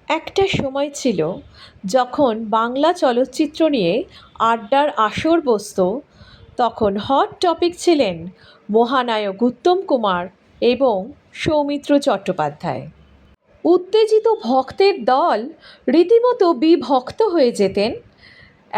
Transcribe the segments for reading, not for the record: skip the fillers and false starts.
একটা সময় ছিল যখন বাংলা চলচ্চিত্র নিয়ে আড্ডার আসর বসত। তখন হট টপিক ছিলেন মহানায়ক উত্তম কুমার এবং সৌমিত্র চট্টোপাধ্যায়। উত্তেজিত ভক্তের দল রীতিমতো বিভক্ত হয়ে যেতেন।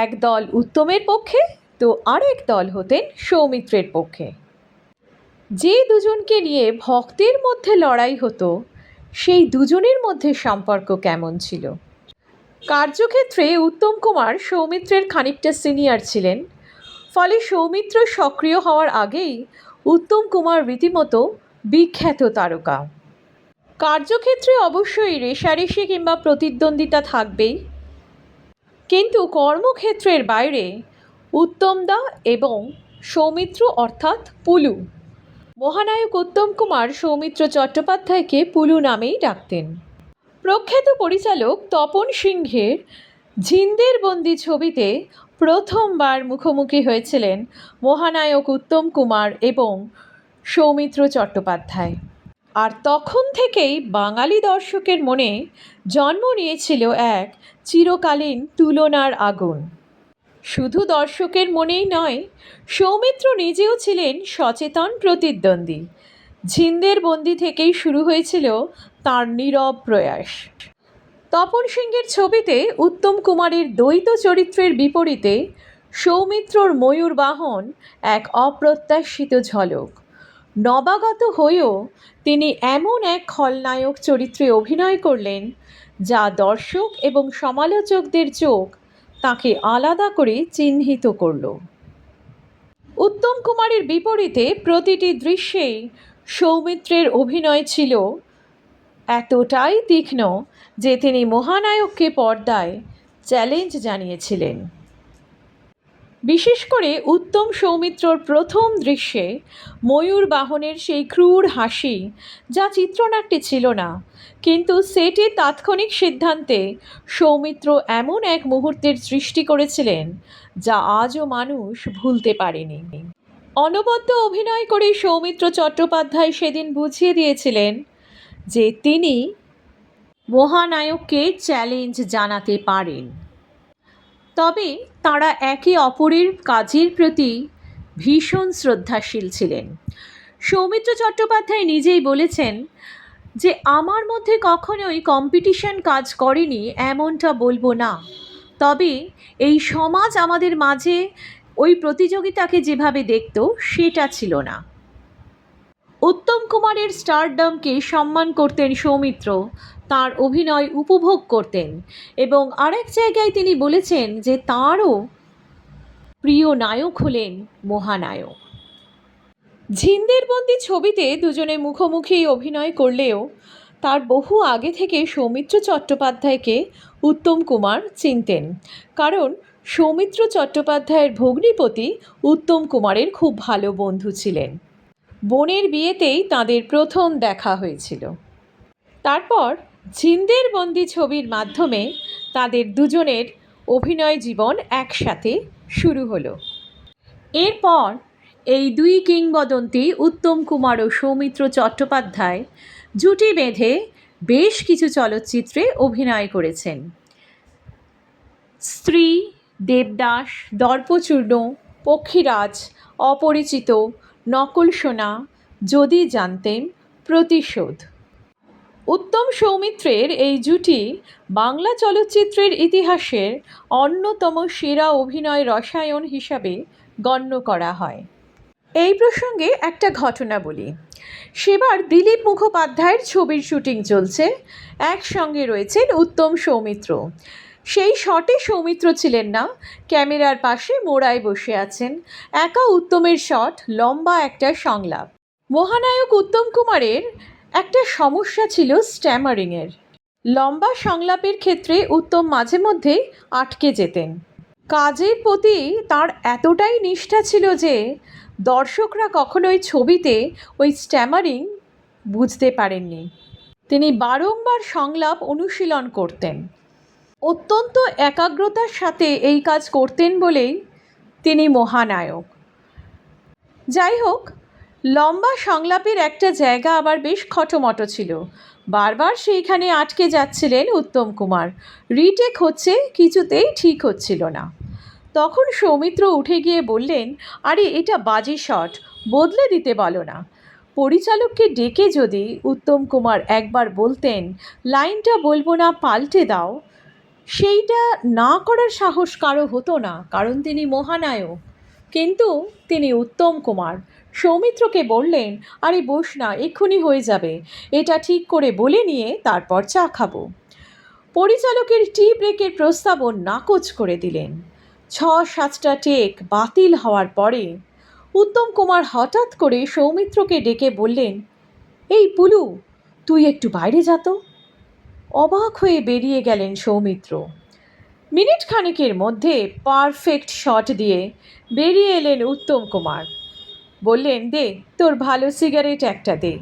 এক দল উত্তমের পক্ষে তো আরেক দল হতেন সৌমিত্রের পক্ষে। যে দুজনকে নিয়ে ভক্তের মধ্যে লড়াই হতো, সেই দুজনের মধ্যে সম্পর্ক কেমন ছিল? কার্যক্ষেত্রে উত্তম কুমার সৌমিত্রের খানিকটা সিনিয়র ছিলেন, ফলে সৌমিত্র সক্রিয় হওয়ার আগেই উত্তম কুমার রীতিমতো বিখ্যাত তারকা। কার্যক্ষেত্রে অবশ্যই রেষারেষি কিংবা প্রতিদ্বন্দ্বিতা থাকবেই, কিন্তু কর্মক্ষেত্রের বাইরে উত্তমদা এবং সৌমিত্র অর্থাৎ পুলু, মহানায়ক উত্তম কুমার সৌমিত্র চট্টোপাধ্যায়কে পুলু নামেই ডাকতেন। প্রখ্যাত পরিচালক তপন সিংহের জিন্দের বন্দি ছবিতে প্রথমবার মুখোমুখি হয়েছিলেন মহানায়ক উত্তম কুমার এবং সৌমিত্র চট্টোপাধ্যায়। আর তখন থেকেই বাঙালি দর্শকের মনে জন্ম নিয়েছিল এক চিরকালীন তুলনার আগুন। শুধু দর্শকের মনেই নয়, সৌমিত্র নিজেও ছিলেন সচেতন প্রতিদ্বন্দ্বী। জিন্দের বন্দি থেকেই শুরু হয়েছিল তার নীরব প্রয়াস। তপন সিংহের ছবিতে উত্তম কুমারের দ্বৈত চরিত্রের বিপরীতে সৌমিত্রর ময়ূরবাহন এক অপ্রত্যাশিত ঝলক। নবাগত হয়েও তিনি এমন এক খলনায়ক চরিত্রে অভিনয় করলেন যা দর্শক এবং সমালোচকদের চোখ তাকে আলাদা করে চিহ্নিত করল। উত্তম কুমারের বিপরীতে প্রতিটি দৃশ্যেই সৌমিত্রের অভিনয় ছিল এতটাই তীক্ষ্ণ যে তিনি মহানায়ককে পর্দায় চ্যালেঞ্জ জানিয়েছিলেন। বিশেষ করে উত্তম সৌমিত্রর প্রথম দৃশ্যে ময়ূর বাহনের সেই ক্রূর হাসি, যা চিত্রনাট্যে ছিল না, কিন্তু সেটে তাৎক্ষণিক সিদ্ধান্তে সৌমিত্র এমন এক মুহূর্তের সৃষ্টি করেছিলেন যা আজও মানুষ ভুলতে পারেনি। অনবদ্য অভিনয় করে সৌমিত্র চট্টোপাধ্যায় সেদিন বুঝিয়ে দিয়েছিলেন যে তিনি মহানায়ককে চ্যালেঞ্জ জানাতে পারেন। তবে তাঁরা একে অপরের কাজের প্রতি ভীষণ শ্রদ্ধাশীল ছিলেন। সৌমিত্র চট্টোপাধ্যায় নিজেই বলেছেন যে আমার মধ্যে কখনোই কম্পিটিশন কাজ করেনি এমনটা বলবো না, তবে এই সমাজ আমাদের মাঝে ওই প্রতিযোগিতাকে যেভাবে দেখত সেটা ছিল না। উত্তম কুমারের স্টারডমকে সম্মান করতেন সৌমিত্র, তার অভিনয় উপভোগ করতেন এবং আরেক জায়গায় তিনি বলেছেন যে তাঁরও প্রিয় নায়ক হলেন মহানায়ক। জিন্দের বন্দি ছবিতে দুজনে মুখোমুখি অভিনয় করলেও তার বহু আগে থেকে সৌমিত্র চট্টোপাধ্যায়কে উত্তম কুমার চিনতেন, কারণ সৌমিত্র চট্টোপাধ্যায়ের ভগ্নিপতি উত্তম কুমারের খুব ভালো বন্ধু ছিলেন। বোনের বিয়েতেই তাদের প্রথম দেখা হয়েছিল। তারপর জিন্দের বন্দি ছবির মাধ্যমে তাদের দুজনের অভিনয় জীবন একসাথে শুরু হলো। এরপর এই দুই কিংবদন্তি উত্তম কুমার ও সৌমিত্র চট্টোপাধ্যায় জুটি বেঁধে বেশ কিছু চলচ্চিত্রে অভিনয় করেছেন। স্ত্রী, দেবদাস, দর্পচূর্ণ, পক্ষীরাজ, অপরিচিত, নকল সোনা, যদি জানতেন, প্রতিশোধ। উত্তম সৌমিত্রের এই জুটি বাংলা চলচ্চিত্রের ইতিহাসের অন্যতম সেরা অভিনয় রসায়ন হিসাবে গণ্য করা হয়। এই প্রসঙ্গে একটা ঘটনা বলি। সেবার দিলীপ মুখোপাধ্যায়ের ছবির শুটিং চলছে, একসঙ্গে রয়েছেন উত্তম সৌমিত্র। সেই শটে সৌমিত্র ছিলেন না, ক্যামেরার পাশে মোড়ায় বসে আছেন। একা উত্তমের শট, লম্বা একটা সংলাপ। মহানায়ক উত্তম কুমারের একটা সমস্যা ছিল স্ট্যামারিংয়ের। লম্বা সংলাপের ক্ষেত্রে উত্তম মাঝে মধ্যে আটকে যেতেন। কাজের প্রতি তার এতটাই নিষ্ঠা ছিল যে দর্শকরা কখনোই ছবিতে ওই স্ট্যামারিং বুঝতে পারেননি। তিনি বারংবার সংলাপ অনুশীলন করতেন। অত্যন্ত একাগ্রতার সাথে এই কাজ করতেন বলেই তিনি মহানায়ক। যাই হোক, লম্বা সংলাপের একটা জায়গা আবার বেশ খটোমটো ছিল। বারবার সেইখানে আটকে যাচ্ছিলেন উত্তম কুমার। রিটেক হচ্ছে, কিছুতেই ঠিক হচ্ছিল না। তখন সৌমিত্র উঠে গিয়ে বললেন, আরে এটা বাজে শট, বদলে দিতে বলো না। পরিচালককে ডেকে যদি উত্তম কুমার একবার বলতেন, লাইনটা বলবো না, পাল্টে দাও, সেইটা না করার সাহস কারো হতো না, কারণ তিনি মহানায়ক। কিন্তু তিনি উত্তম কুমার। সৌমিত্রকে বললেন, আরে বস না, এক্ষুনি হয়ে যাবে, এটা ঠিক করে বলে নিয়ে তারপর চা খাবো। পরিচালকের টি ব্রেকের প্রস্তাবও নাকচ করে দিলেন। ৬-৭টা টেক বাতিল হওয়ার পরে উত্তম কুমার হঠাৎ করে সৌমিত্রকে ডেকে বললেন, এই পুলু, তুই একটু বাইরে যা তো। অবাক হয়ে বেরিয়ে গেলেন সৌমিত্র। মিনিট খানেকের মধ্যে পারফেক্ট শট দিয়ে বেরিয়ে এলেন উত্তম কুমার। বললেন, দে তোর ভালো সিগারেট একটা দে।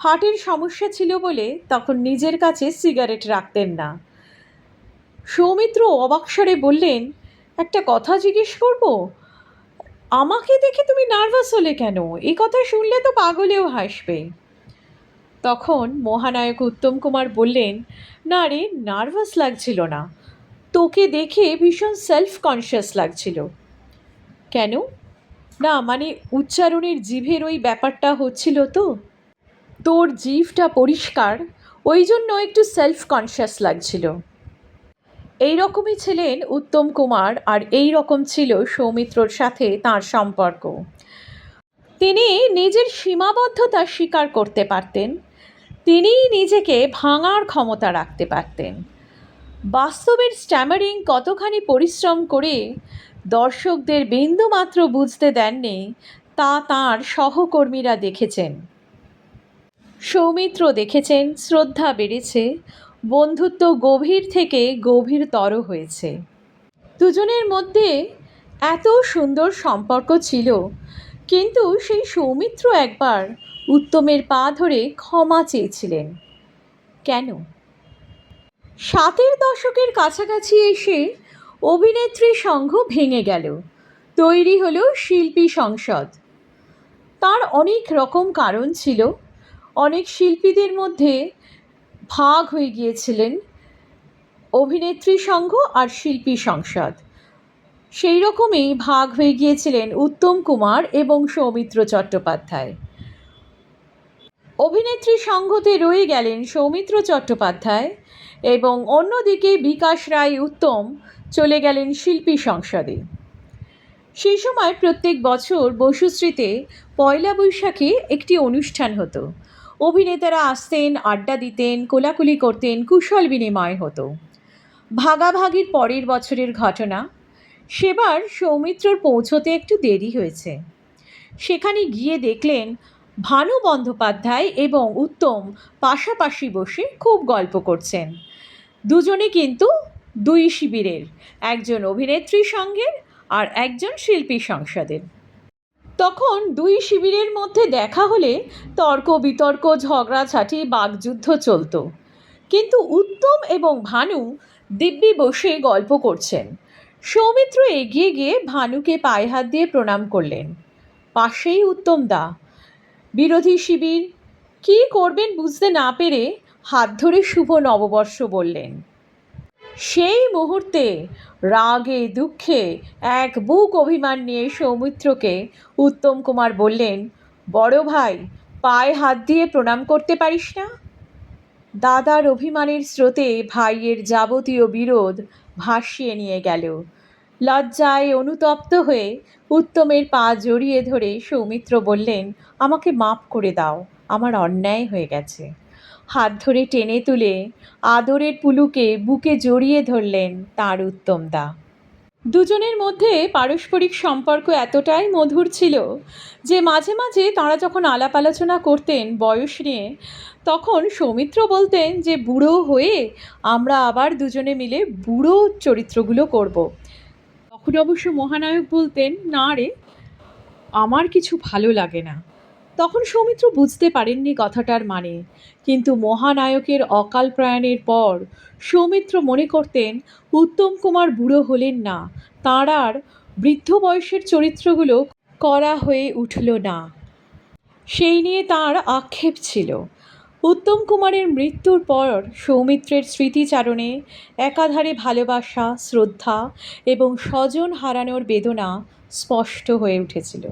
হার্টের সমস্যা ছিল বলে তখন নিজের কাছে সিগারেট রাখতেন না। সৌমিত্র অবাকস্বরে বললেন, একটা কথা জিজ্ঞেস করব, আমাকে দেখে তুমি নার্ভাস হলে কেন? এই কথা শুনলে তো পাগলেও হাসবে। তখন মহানায়ক উত্তম কুমার বললেন, না রে, নার্ভাস লাগছিল না, তোকে দেখে ভীষণ সেলফ কনসিয়াস লাগছিল। কেন? না মানে উচ্চারণের জিভের ওই ব্যাপারটা হচ্ছিল তো, তোর জিভটা পরিষ্কার, ওই জন্য একটু সেলফ কনসিয়াস লাগছিল। এই রকমই ছিলেন উত্তম কুমার, আর এই রকম ছিল সৌমিত্রর সাথে তার সম্পর্ক। তিনি নিজের সীমাবদ্ধতা স্বীকার করতে পারতেন, তিনিই নিজেকে ভাঙার ক্ষমতা রাখতে পারতেন। বাস্তবের স্ট্যামারিং কতখানি পরিশ্রম করে দর্শকদের বিন্দুমাত্র বুঝতে দেননি, তা তাঁর সহকর্মীরা দেখেছেন। সৌমিত্র দেখেছেন, শ্রদ্ধা বেড়েছে, বন্ধুত্ব গভীর থেকে গভীরতর হয়েছে। দুজনের মধ্যে এত সুন্দর সম্পর্ক ছিল, কিন্তু সেই সৌমিত্র একবার উত্তমের পা ধরে ক্ষমা চেয়েছিলেন। কেন? 60-এর দশকের কাছাকাছি এসে অভিনেত্রী সংঘ ভেঙে গেল, তৈরি হলো শিল্পী সংসদ। তার অনেক রকম কারণ ছিল। অনেক শিল্পীদের মধ্যে ভাগ হয়ে গিয়েছিলেন অভিনেত্রী সংঘ আর শিল্পী সংসদ। সেই রকমই ভাগ হয়ে গিয়েছিলেন উত্তম কুমার এবং সৌমিত্র চট্টোপাধ্যায়। অভিনেত্রী সংঘতে রয়ে গেলেন সৌমিত্র চট্টোপাধ্যায়, এবং অন্যদিকে বিকাশ রায় উত্তম চলে গেলেন শিল্পী সংসদে। সেই সময় প্রত্যেক বছর বসুশ্রীতে পয়লা বৈশাখে একটি অনুষ্ঠান হতো। অভিনেতারা আসতেন, আড্ডা দিতেন, কোলাকুলি করতেন, কুশল বিনিময় হতো। ভাগাভাগির পরের বছরের ঘটনা, সেবার সৌমিত্রর পৌঁছতে একটু দেরি হয়েছে। সেখানে গিয়ে দেখলেন ভানু বন্দ্যোপাধ্যায় এবং উত্তম পাশাপাশি বসে খুব গল্প করছেন। দুজনে কিন্তু দুই শিবিরের, একজন অভিনেত্রী সংঘের আর একজন শিল্পী সংসদের। তখন দুই শিবিরের মধ্যে দেখা হলে তর্ক বিতর্ক, ঝগড়াঝাঁটি, বাকযুদ্ধ চলত। কিন্তু উত্তম এবং ভানু দিব্যি বসে গল্প করছেন। সৌমিত্র এগিয়ে গিয়ে ভানুকে পায়ে হাত দিয়ে প্রণাম করলেন। পাশেই উত্তম দা। বিরোধী শিবির কী করবেন বুঝতে না পেরে হাত ধরে শুভ নববর্ষ বললেন। সেই মুহূর্তে রাগে দুঃখে এক বুক অভিমান নিয়ে সৌমিত্রকে উত্তম কুমার বললেন, বড় ভাই, পায়ে হাত দিয়ে প্রণাম করতে পারিস না? দাদার অভিমানের স্রোতে ভাইয়ের যাবতীয় বিরোধ ভাসিয়ে নিয়ে গেল। লজ্জায় অনুতপ্ত হয়ে উত্তমের পা জড়িয়ে ধরে সৌমিত্র বললেন, আমাকে মাপ করে দাও, আমার অন্যায় হয়ে গেছে। হাত ধরে টেনে তুলে আদরের পুলুকে বুকে জড়িয়ে ধরলেন তাঁর উত্তমদা। দুজনের মধ্যে পারস্পরিক সম্পর্ক এতটাই মধুর ছিল যে মাঝে মাঝে তাঁরা যখন আলাপ আলোচনা করতেন বয়স নিয়ে, তখন সৌমিত্র বলতেন যে বুড়ো হয়ে আমরা আবার দুজনে মিলে বুড়ো চরিত্রগুলো করব। তখন অবশ্য মহানায়ক বলতেন, না রে, আমার কিছু ভালো লাগে না। তখন সৌমিত্র বুঝতে পারেননি কথাটার মানে, কিন্তু মহানায়কের অকাল প্রয়াণের পর সৌমিত্র মনে করতেন উত্তম কুমার বুড়ো হলেন না, তাঁর আর বৃদ্ধ বয়সের চরিত্রগুলো করা হয়ে উঠল না। সেই নিয়ে তাঁর আক্ষেপ ছিল। উত্তম কুমারের মৃত্যুর পর সৌমিত্রের স্মৃতিচারণে একাধারে ভালোবাসা, শ্রদ্ধা এবং স্বজন হারানোর বেদনা স্পষ্ট হয়ে উঠেছিল।